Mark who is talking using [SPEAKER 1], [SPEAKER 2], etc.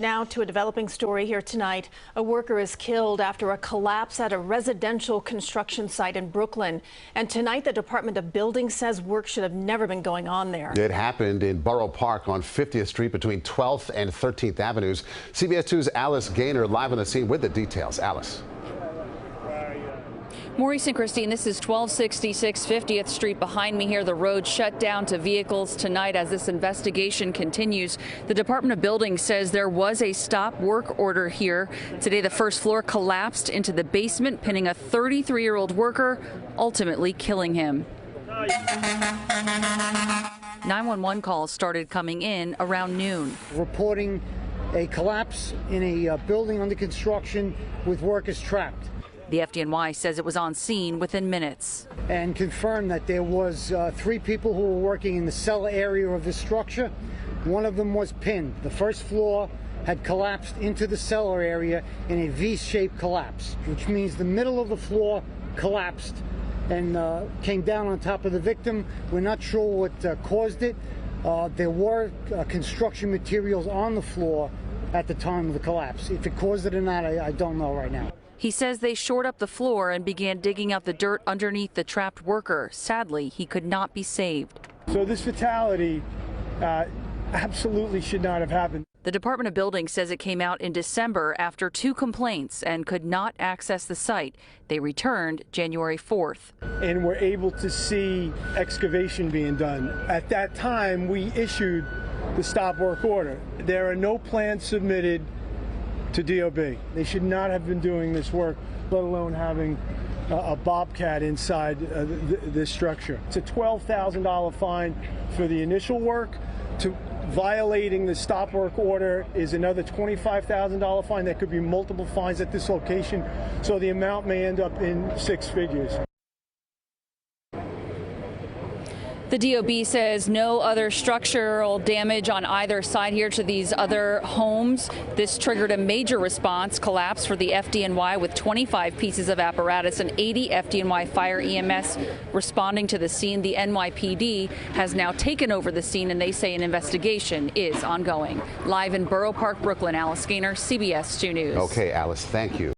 [SPEAKER 1] Now to a developing story here tonight. A worker is killed after a collapse at a residential construction site in Brooklyn. And tonight, the Department of Buildings says work should have never been going on there.
[SPEAKER 2] It happened in Borough Park on 50th Street between 12th and 13th Avenues. CBS 2's Alice Gaynor live on the scene with the details. Alice.
[SPEAKER 3] Maurice and Christine, this is 1266 50th Street. Behind me here, the road shut down to vehicles tonight as this investigation continues. The Department of Buildings says there was a stop work order here. Today, the first floor collapsed into the basement, pinning a 33-year-old worker, ultimately killing him. 911 calls started coming in around noon.
[SPEAKER 4] Reporting a collapse in a building under construction with workers trapped.
[SPEAKER 3] The FDNY says it was on scene within minutes.
[SPEAKER 4] And confirmed that there was 3 people who were working in the cellar area of the structure. One of them was pinned. The first floor had collapsed into the cellar area in a V-shaped collapse, which means the middle of the floor collapsed and came down on top of the victim. We're not sure what caused it. There were construction materials on the floor at the time of the collapse. If it caused it or not, I don't know right now.
[SPEAKER 3] He says they shored up the floor and began digging out the dirt underneath the trapped worker. Sadly, he could not be saved.
[SPEAKER 5] So this fatality absolutely should not have happened.
[SPEAKER 3] The Department of Buildings says it came out in December after 2 complaints and could not access the site. They returned January 4th.
[SPEAKER 5] And we're able to see excavation being done. At that time, we issued the stop work order. There are no plans submitted to DOB. They should not have been doing this work, let alone having a bobcat inside this structure. It's a $12,000 fine for the initial work. To violating the stop work order is another $25,000 fine. That could be multiple fines at this location, so the amount may end up in 6 figures.
[SPEAKER 3] The DOB says no other structural damage on either side here to these other homes. This triggered a major response collapse for the FDNY with 25 pieces of apparatus and 80 FDNY fire EMS responding to the scene. The NYPD has now taken over the scene, and they say an investigation is ongoing. Live in Borough Park, Brooklyn, Alice Gaynor, CBS 2 News.
[SPEAKER 2] Okay, Alice, thank you.